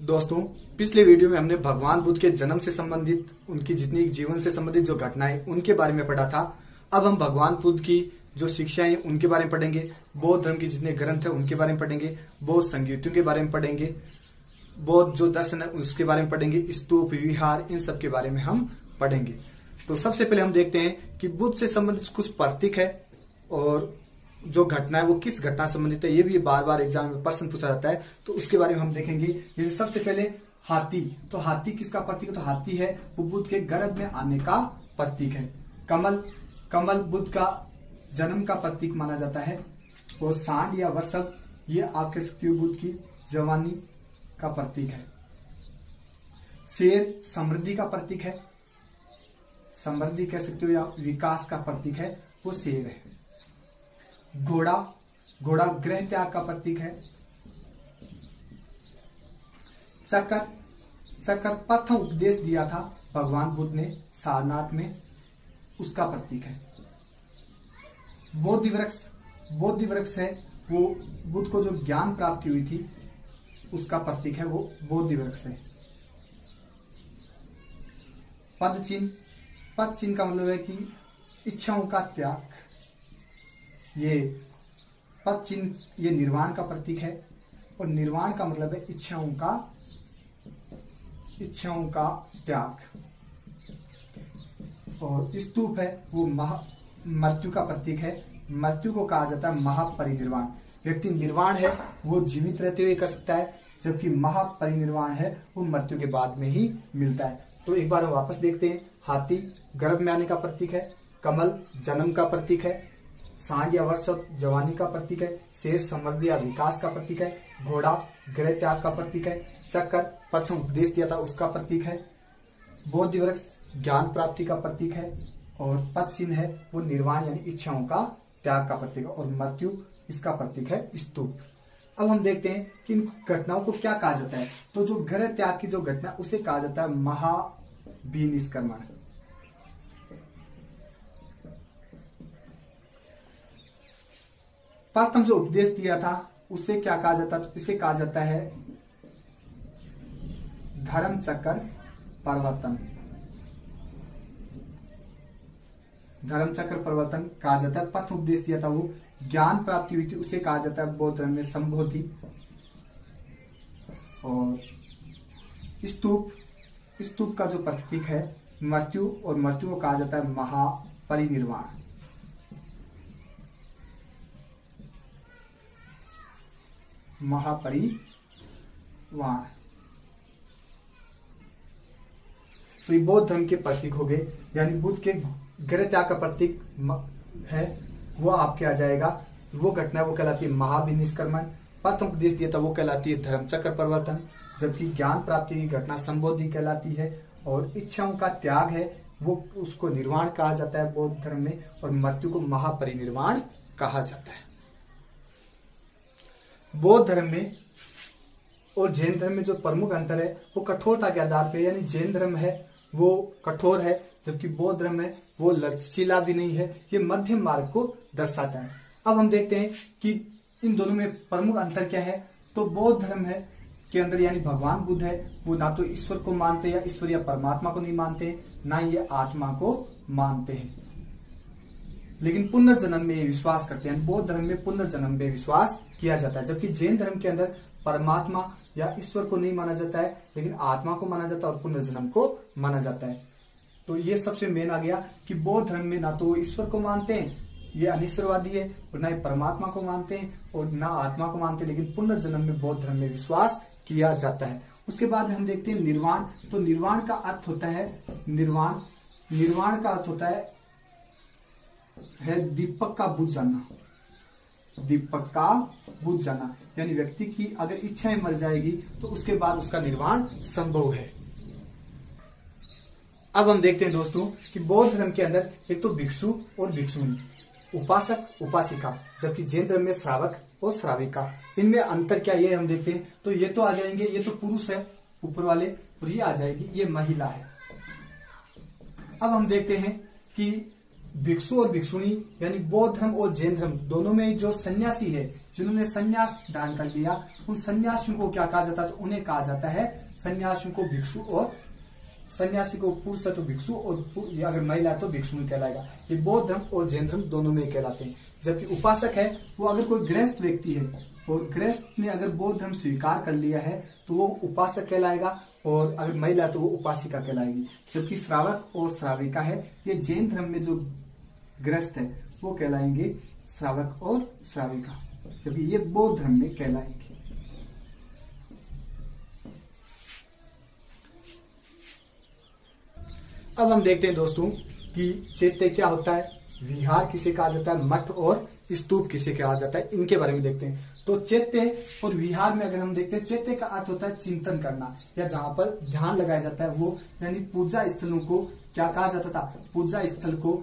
दोस्तों, पिछले वीडियो में हमने भगवान बुद्ध के जन्म से संबंधित उनकी जितनी जीवन से संबंधित जो घटनाएं उनके बारे में पढ़ा था। अब हम भगवान बुद्ध की जो शिक्षाएं उनके बारे में पढ़ेंगे, बौद्ध धर्म के जितने ग्रंथ है उनके बारे में पढ़ेंगे, बौद्ध संगीतों के बारे में पढ़ेंगे, बौद्ध जो दर्शन है उसके बारे में पढ़ेंगे, स्तूप विहार इन सब के बारे में हम पढ़ेंगे। तो सबसे पहले हम देखते हैं कि बुद्ध से संबंधित कुछ प्रतीक है और जो घटना है वो किस घटना से संबंधित है। ये भी बार बार एग्जाम में प्रश्न पूछा जाता है, तो उसके बारे में हम देखेंगे। जैसे सबसे पहले हाथी, तो हाथी किसका प्रतीक है? तो हाथी है वो बुद्ध के गर्भ में आने का प्रतीक है। कमल, कमल बुद्ध का जन्म का प्रतीक माना जाता है। और सांड या वृषभ, ये आप कह सकते हो बुद्ध की जवानी का प्रतीक है। शेर समृद्धि का प्रतीक है, समृद्धि कह सकते हो या विकास का प्रतीक है, वो शेर है। घोड़ा, घोड़ा गृह त्याग का प्रतीक है। चक्र, चक्र प्रथम उपदेश दिया था भगवान बुद्ध ने सारनाथ में, उसका प्रतीक है। बोधि वृक्ष, बोधि वृक्ष है वो बुद्ध को जो ज्ञान प्राप्ति हुई थी उसका प्रतीक है, वो बोधि वृक्ष है। पद चिन्ह, पद चिन्ह का मतलब है कि इच्छाओं का त्याग। ये पद चिन्ह ये निर्वाण का प्रतीक है और निर्वाण का मतलब है इच्छाओं का त्याग। और स्तूप है वो मृत्यु का प्रतीक है। मृत्यु को कहा जाता है महापरिनिर्वाण। व्यक्ति निर्वाण है वो जीवित रहते हुए कर सकता है, जबकि महापरिनिर्वाण है वो मृत्यु के बाद में ही मिलता है। तो एक बार हम वापस देखते हैं। हाथी गर्भ में आने का प्रतीक है, कमल जन्म का प्रतीक है, सांड या वृषभ जवानी का प्रतीक है, शेर समृद्धि या विकास का प्रतीक है, घोड़ा गृह त्याग का प्रतीक है, चक्र प्रथम उपदेश दिया था उसका प्रतीक है, बोधि वृक्ष ज्ञान प्राप्ति का प्रतीक है और पद चिन्ह है वो निर्वाण यानी इच्छाओं का त्याग का प्रतीक है और मृत्यु इसका प्रतीक है स्तूप। अब हम देखते हैं कि इन घटनाओं को क्या कहा जाता है। तो जो गृह त्याग की जो घटना उसे कहा जाता है महाविनिष्क्रमण। प्रथम जो उपदेश दिया था उसे क्या कहा जाता है? तो इसे कहा जाता है धर्म चक्र परिवर्तन। धर्म चक्र परिवर्तन कहा जाता है। प्रथम उपदेश दिया था वो ज्ञान प्राप्ति हुई थी, उसे कहा जाता है बौद्ध धर्म में संबोधि। और स्तूप, स्तूप का जो प्रतीक है मृत्यु और मृत्यु को कहा जाता है महापरिनिर्वाण। महापरिवाण। तो ये बौद्ध धर्म के प्रतीक हो गए, यानी बुद्ध के गृह त्याग का प्रतीक है वो आपके आ जाएगा। वो घटना वो कहलाती है महाविनिष्क्रमण। प्रथम उपदेश दिया था वो कहलाती है धर्म चक्र परिवर्तन, जबकि ज्ञान प्राप्ति की घटना संबोधि कहलाती है। और इच्छाओं का त्याग है वो उसको निर्वाण कहा जाता है बौद्ध धर्म में, और मृत्यु को महापरिनिर्वाण कहा जाता है। बौद्ध धर्म में और जैन धर्म में जो प्रमुख अंतर है वो कठोरता के आधार पे, यानी जैन धर्म है वो कठोर है, जबकि बौद्ध धर्म है वो लचीला भी नहीं है, ये मध्यम मार्ग को दर्शाता है। अब हम देखते हैं कि इन दोनों में प्रमुख अंतर क्या है। तो बौद्ध धर्म है के अंदर यानी भगवान बुद्ध है वो ना तो ईश्वर को मानते या ईश्वर या परमात्मा को नहीं मानते, ना ये आत्मा को मानते हैं, लेकिन पुनर्जन्म में विश्वास करते हैं। बौद्ध धर्म में पुनर्जन्म में विश्वास किया जाता है, जबकि जैन धर्म के अंदर परमात्मा या ईश्वर को नहीं माना जाता है, लेकिन आत्मा को माना जाता है और पुनर्जन्म को माना जाता है। तो ये सबसे मेन आ गया कि बौद्ध धर्म में ना तो वो ईश्वर को मानते हैं, ये अनिश्वरवादी है, और ना ही परमात्मा को मानते हैं और ना आत्मा को मानते हैं, लेकिन पुनर्जन्म में बौद्ध धर्म में विश्वास किया जाता है। उसके बाद में हम देखते हैं निर्वाण। तो निर्वाण का अर्थ होता है निर्वाण, निर्वाण का अर्थ होता है दीपक का बुझ जाना। दीपक का बुझ जाना यानी व्यक्ति की अगर इच्छाएं मर जाएगी तो उसके बाद उसका निर्वाण संभव है। अब हम देखते हैं दोस्तों कि बौद्ध धर्म के अंदर एक तो भिक्षु और भिक्षुणी, उपासक उपासिका, जबकि जैन धर्म में श्रावक और श्राविका। इनमें अंतर क्या ये हम देखते हैं। तो ये तो आ जाएंगे, ये तो पुरुष है ऊपर वाले, और ये आ जाएगी ये महिला है। अब हम देखते हैं कि भिक्षु और भिक्षुणी यानी बौद्ध धर्म और जैन धर्म दोनों में जो सन्यासी है, जिन्होंने सन्यास धारण कर लिया, उन सन्यासियों को क्या कहा जाता है? तो उन्हें कहा जाता है सन्यासियों को भिक्षु, और सन्यासी को पुरुष है तो भिक्षु, और अगर महिला है तो भिक्षुणी कहलाएगा। ये बौद्ध धर्म और जैन धर्म दोनों में कहलाते हैं। जबकि उपासक है वो अगर कोई गृहस्थ व्यक्ति है और गृहस्थ ने अगर बौद्ध धर्म स्वीकार कर लिया है तो वो उपासक कहलाएगा, और अगर महिला तो वो उपासिका कहलाएगी। जबकि श्रावक और श्राविका है, ये जैन धर्म में जो गृहस्थ है वो कहलाएंगे श्रावक और श्राविका, जबकि ये बौद्ध धर्म में कहलाएंगे। अब हम देखते हैं दोस्तों कि चैत्य क्या होता है, विहार किसे कहा जाता है, मठ और स्तूप किसे कहा जाता है, इनके बारे में देखते हैं। तो चैत्य और विहार में अगर हम देखते हैं, चैत्य का अर्थ होता है चिंतन करना, या जहां पर ध्यान लगाया जाता है वो, यानी पूजा स्थलों को क्या कहा जाता था? पूजा स्थल को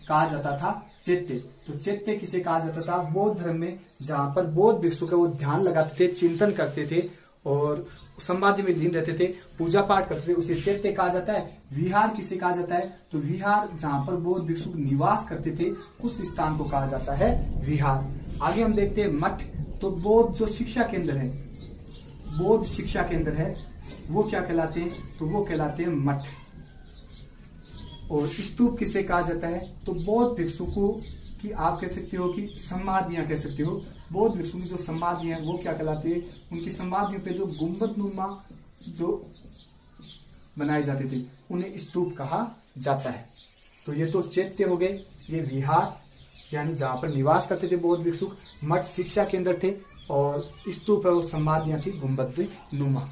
कहा जाता था चैत्य। तो चैत्य किसे कहा जाता था? बौद्ध धर्म में जहां पर बौद्ध भिक्षु का वो ध्यान लगाते थे, चिंतन करते थे और समाधि में लीन रहते थे, पूजा पाठ करते थे, उसे चैत्य कहा जाता है। विहार किसे कहा जाता है? तो विहार जहां पर बौद्ध भिक्षु निवास करते थे उस स्थान को कहा जाता है विहार। आगे हम देखते हैं मठ। तो बौद्ध जो शिक्षा केंद्र है, बौद्ध शिक्षा केंद्र है, वो क्या कहलाते हैं? तो वो कहलाते हैं मठ। और स्तूप किसे कहा जाता है? तो बौद्ध भिक्षु को कि आप कह सकते हो कि समाधियां कह सकते हो। बौद्ध भिक्षु की जो समाधियां हैं वो क्या कहलाती है? उनकी समाधियों पे जो गुंबदनुमा जो बनाए जाते थे उन्हें स्तूप कहा जाता है। तो ये तो चैत्य हो गए, ये विहार यानी जहां पर निवास करते थे बौद्ध भिक्षु, मठ शिक्षा केंद्र थे, और स्तूप है वो समाधियां थी गुंबदनुमा।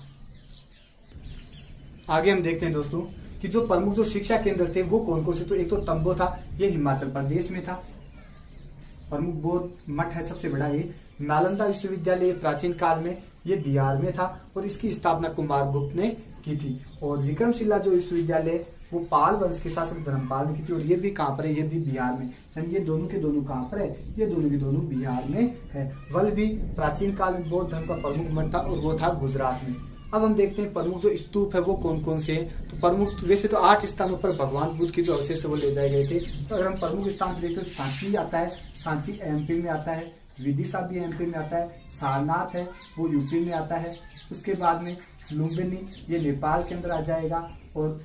आगे हम देखते हैं दोस्तों कि जो प्रमुख जो शिक्षा केंद्र थे वो कौन कौन से। तो एक तो तंबो था, ये हिमाचल प्रदेश में था। प्रमुख बौद्ध मठ है सबसे बड़ा ये। नालंदा विश्वविद्यालय प्राचीन काल में ये बिहार में था और इसकी स्थापना कुमारगुप्त ने की थी। और विक्रमशिला जो विश्वविद्यालय वो पाल वंश के शासक धर्मपाल ने की थी, और ये भी कहाँ पर है? ये भी बिहार में। यानी ये दोनों के दोनों कहाँ पर है? ये दोनों के दोनों बिहार में है। वल्लभी प्राचीन काल में बौद्ध धर्म का प्रमुख मठ था और वो था गुजरात में। अब हम देखते हैं प्रमुख जो स्तूप है वो कौन कौन से हैं। तो प्रमुख वैसे तो 8 स्थानों पर भगवान बुद्ध के जो अवशेष है वो ले जाए गए थे। तो अगर हम प्रमुख स्थान देखते हैं, सांची आता है, सांची एमपी में आता है, विदिशा भी एमपी में आता है, सारनाथ है वो यूपी में आता है। उसके बाद में लुम्बिनी ये नेपाल के अंदर आ जाएगा, और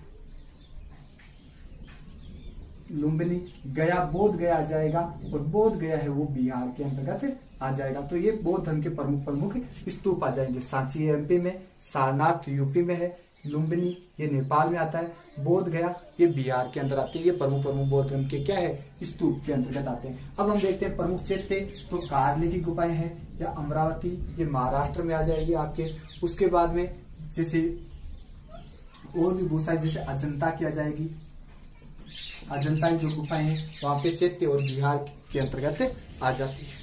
लुम्बिनी गया बोध गया आ जाएगा, और बोध गया है वो बिहार के अंतर्गत आ जाएगा। तो ये बौद्ध धर्म के प्रमुख स्तूप आ जाएंगे। सांची एमपी में, सारनाथ यूपी में है, लुम्बिनी ये नेपाल में आता है, बोध गया ये बिहार के अंदर आते हैं। ये प्रमुख बौद्ध धर्म के क्या है? स्तूप के अंतर्गत आते हैं। अब हम देखते हैं प्रमुख चैत्य। तो कार्ले की गुफाएं हैं, या अमरावती ये महाराष्ट्र में आ जाएगी आपके। उसके बाद में जैसे और भी गुफाएं जैसे अजंता की आ जाएगी, अजंता की जो गुफाएं हैं वहां पे चैत्य और बिहार के अंतर्गत आ जाती है।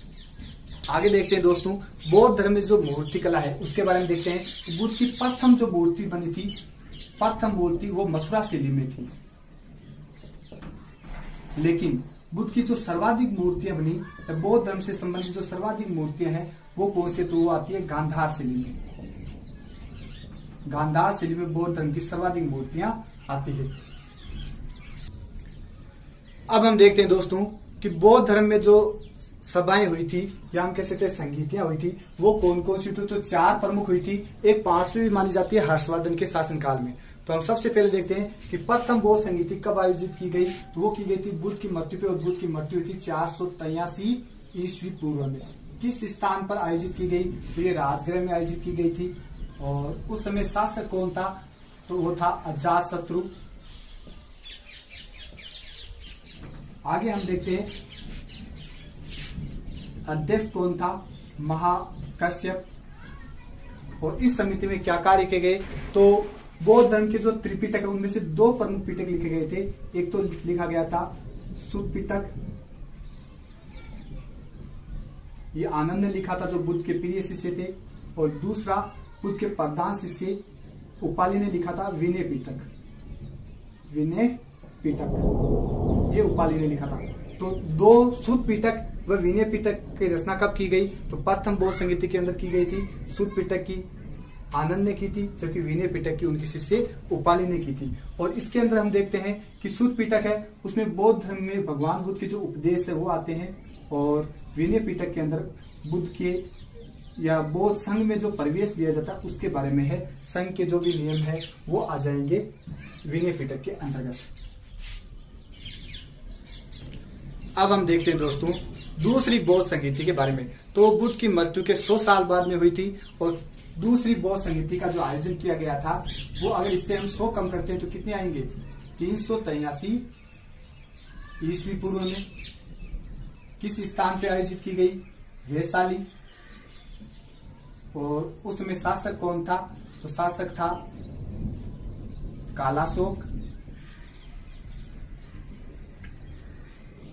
आगे देखते हैं दोस्तों बौद्ध धर्म में जो मूर्ति कला है उसके बारे में देखते हैं। बुद्ध की प्रथम जो मूर्ति बनी थी, प्रथम मूर्ति वो मथुरा शैली में थी, लेकिन बुद्ध की जो सर्वाधिक मूर्तियां बनी, बौद्ध धर्म से संबंधित जो सर्वाधिक मूर्तियां हैं वो कौन से? तो वो आती है गांधार शैली में। गांधार शैली में बौद्ध धर्म की सर्वाधिक मूर्तियां आती है। अब हम देखते हैं दोस्तों कि बौद्ध धर्म में जो सभाएं हुई थी, या हम कह सकते हैं संगीतियां हुई थी, वो कौन कौन सी थी? तो 4 प्रमुख हुई थी। एक 5वीं भी मानी जाती है हर्षवर्धन के शासनकाल में। तो हम सबसे पहले देखते हैं कि प्रथम बौद्ध संगीति कब आयोजित की गई। तो वो की गई थी बुद्ध की मृत्यु पे, और बुद्ध की मृत्यु हुई थी 483 ईस्वी पूर्व में। किस स्थान पर आयोजित की गई? तो ये राजगृह में आयोजित की गई थी। और उस समय शासक कौन था? तो वो था अजातशत्रु। आगे हम देखते हैं अध्यक्ष कौन था? महाकश्यप। और इस समिति में क्या कार्य किए गए? तो बौद्ध धर्म के जो त्रिपिटक है उनमें से 2 प्रमुख पिटक लिखे गए थे। एक तो लिखा गया था सुत्त पिटक, ये आनंद ने लिखा था जो बुद्ध के प्रिय शिष्य थे, और दूसरा बुद्ध के प्रधान शिष्य उपाली ने लिखा था विनय पिटक। विनय पिटक ये उपाली ने लिखा था। तो 2 सुत्त पिटक व विनय पिटक की रचना कब की गई? तो प्रथम बौद्ध संगीति के अंदर की गई थी सुत्त पिटक की आनंद ने की थी, जबकि विनय पिटक की उनकी शिष्य उपाली ने की थी। और इसके अंदर हम देखते हैं कि सूत पिटक है उसमें बौद्ध धर्म में भगवान बुद्ध के जो उपदेश है वो आते हैं, और विनय पिटक के अंदर बुद्ध के या बौद्ध संघ में जो प्रवेश दिया जाता है उसके बारे में है। संघ के जो भी नियम है वो आ जाएंगे विनय पिटक के अंतर्गत। अब हम देखते हैं दोस्तों दूसरी बौद्ध संगीति के बारे में। तो बुद्ध की मृत्यु के 100 साल बाद में हुई थी, और दूसरी बौद्ध संगीति का जो आयोजन किया गया था वो अगर इससे हम 100 कम करते हैं तो कितने आएंगे, 383 ईस्वी पूर्व में। किस स्थान पे आयोजित की गई, वैशाली। और उस समय शासक कौन था, तो शासक था कालाशोक।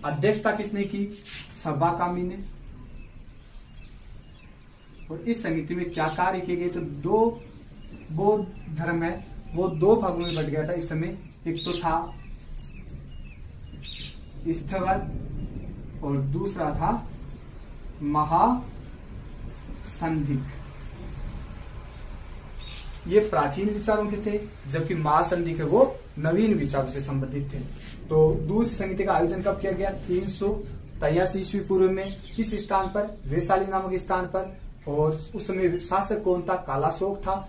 अध्यक्षता किसने की, सबाकामी ने। और इस समिति में क्या कार्य किए गए, तो दो बौद्ध धर्म है वो 2 भागों में बट गया था इस समय। एक तो था स्थवर और दूसरा था महासंधिक। ये प्राचीन विचारों के थे, जबकि महासंधिक है वो नवीन विचारों से संबंधित थे। तो दूसरी संगीति का आयोजन कब किया गया, 383 ईस्वी पूर्व में। किस स्थान पर, वैशाली नामक स्थान पर। और उस समय शासक कौन था, कालाशोक था।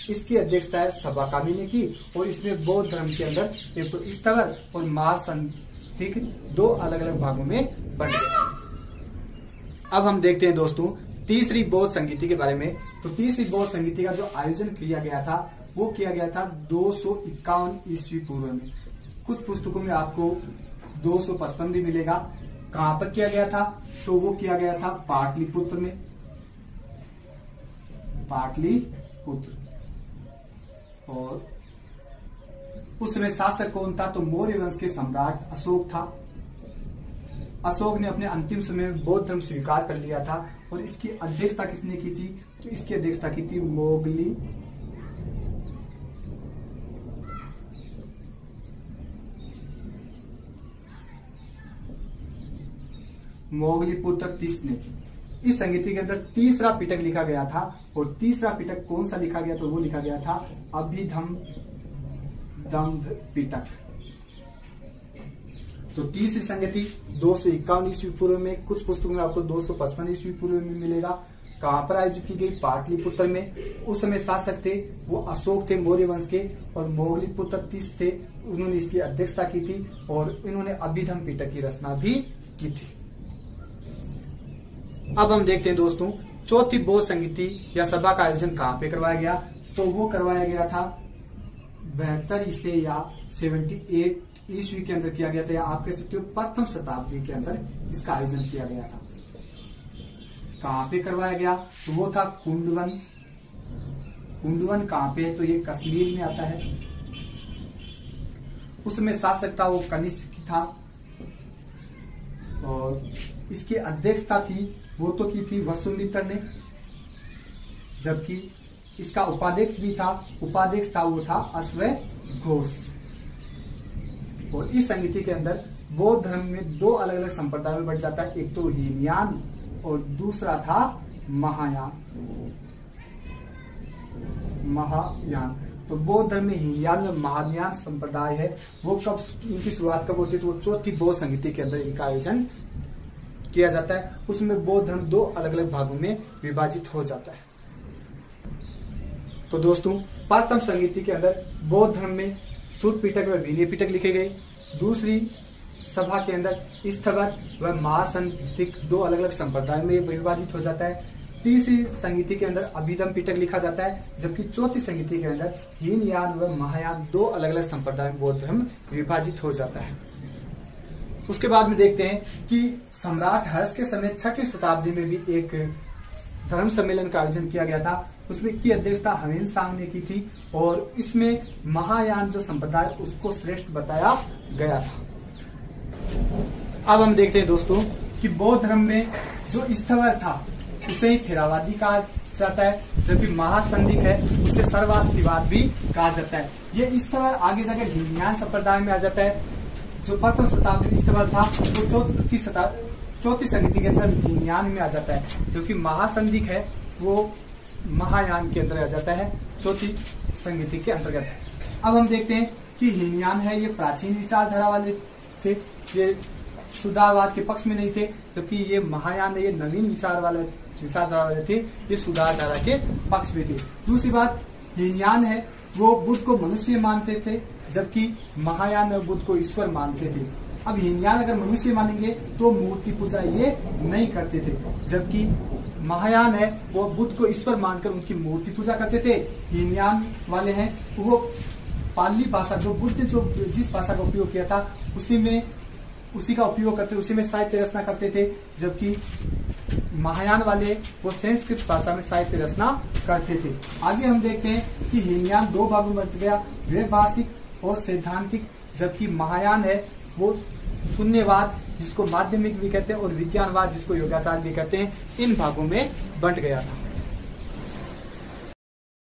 इसकी अध्यक्षता है सबाकामी ने की। और इसमें बौद्ध धर्म के अंदर एक तो स्थवर और महासंधिक 2 अलग अलग भागों में बंट गए। अब हम देखते हैं दोस्तों तीसरी बौद्ध संगीति के बारे में। तो तीसरी बौद्ध संगीति का जो आयोजन किया गया था वो किया गया था 251 ईस्वी पूर्व में। कुछ पुस्तकों में आपको 255 भी मिलेगा। कहां पर किया गया था, तो वो किया गया था पाटलिपुत्र में। पाटलिपुत्र। और उस समय शासक कौन था, तो मौर्य वंश के सम्राट अशोक था। अशोक ने अपने अंतिम समय में बौद्ध धर्म स्वीकार कर लिया था। और इसकी अध्यक्षता किसने की थी, तो इसकी अध्यक्षता की थी मोगलीपुत्र तीस ने। इस संगीति के अंदर तीसरा पिटक लिखा गया था। और तीसरा पिटक कौन सा लिखा गया, तो वो लिखा गया था अभिधम दम्भ पिटक। तो तीसरी संगति 251 ईस्वी पूर्व में। कुछ पुस्तकों में आपको 255 ईस्वी पूर्व में मिलेगा। कहां पर आयोजित की गई, पाटलिपुत्र में। उस समय शासक थे वो अशोक थे मौर्य वंश के, और मोगलीपुत्र तीस थे, उन्होंने इसकी अध्यक्षता की थी। और इन्होंने अभिधम पिटक की रचना भी की थी। अब हम देखते हैं दोस्तों चौथी बौद्ध संगीति या सभा का आयोजन कहां पे करवाया गया, तो वो करवाया गया था 72 ईसे या 78 ईस्वी के अंदर किया गया था, या आप कह सकते हो प्रथम शताब्दी के अंदर इसका आयोजन किया गया था। कहां पे करवाया गया, तो वो था कुंडवन। कुंडवन कहां पे है, तो ये कश्मीर में आता है। उसमें शासक था वो कनिष्क था। और इसकी अध्यक्षता थी वो तो की थी वसुमित्र ने, जबकि इसका उपाध्यक्ष भी था। उपाध्यक्ष था वो था अश्वघोष। और इस संगीति के अंदर बौद्ध धर्म में 2 अलग अलग संप्रदायों में बढ़ जाता है। एक तो हीनयान और दूसरा था महायान। महायान। तो बौद्ध धर्म में हीनयान और महायान संप्रदाय है वो कब, इनकी शुरुआत कब होती है, तो वो चौथी बौद्ध संगीति के अंदर इनका आयोजन किया जाता है। उसमें बौद्ध धर्म 2 अलग अलग भागों में विभाजित हो जाता है। तो दोस्तों प्रथम संगीति के अंदर बौद्ध धर्म में सूत पिटक व विनय पिटक लिखे गए। दूसरी सभा के अंदर स्थवर व महासंधिक 2 अलग अलग संप्रदाय में विभाजित हो जाता है। तीसरी संगीति के अंदर अभिधम पिटक लिखा जाता है, जबकि चौथी संगीति के अंदर हीनयान व महायान 2 अलग अलग संप्रदाय में बौद्ध धर्म विभाजित हो जाता है। उसके बाद में देखते हैं कि सम्राट हर्ष के समय 6वीं शताब्दी में भी एक धर्म सम्मेलन का आयोजन किया गया था। उसमें की अध्यक्षता हवेन सांग ने की थी। और इसमें महायान जो संप्रदाय उसको श्रेष्ठ बताया गया था। अब हम देखते हैं दोस्तों कि बौद्ध धर्म में जो स्थवर था उसे ही थेरावादी कहा जाता है, जबकि महासंधिक है उसे सर्वास्तिवाद भी कहा जाता है। ये स्थवर आगे जाकर हीनयान संप्रदाय में आ जाता है। जो प्रथम शताब्दी में स्थवर था वो चौथी संगीति के अंदर हीनयान में आ जाता है, क्योंकि महासंधिक है वो महायान के अंदर आ जाता है, चौथी संगीति के अंतर्गत। अब हम देखते हैं कि हीनयान है, ये प्राचीन विचारधारा वाले थे, ये सुधारवाद के पक्ष में नहीं थे, जबकि ये महायान है, ये नवीन विचारधारा वाले थे, ये सुधारधारा के पक्ष में थे। दूसरी बात, हीनयान है वो बुद्ध को मनुष्य मानते थे, जबकि महायान में बुद्ध को ईश्वर मानते थे। अब हीनयान अगर मनुष्य मानेंगे तो मूर्ति पूजा ये नहीं करते थे, जबकि महायान है वो बुद्ध को ईश्वर मानकर उनकी मूर्ति पूजा करते थे। हीनयान वाले हैं वो पाली भाषा, जो बुद्ध ने जो जिस भाषा का उपयोग किया था उसी का उपयोग करते, उसी में साहित्य रचना करते थे, जबकि महायान वाले वो संस्कृत भाषा में साहित्य रचना करते थे। आगे हम देखते हैं कि हीनयान दो भागों में बंट गया, वैभाषिक और सैद्धांतिक, जबकि महायान है वो शून्यवाद जिसको माध्यमिक भी कहते हैं और विज्ञानवाद जिसको योगाचार भी कहते हैं, इन भागों में बंट गया था।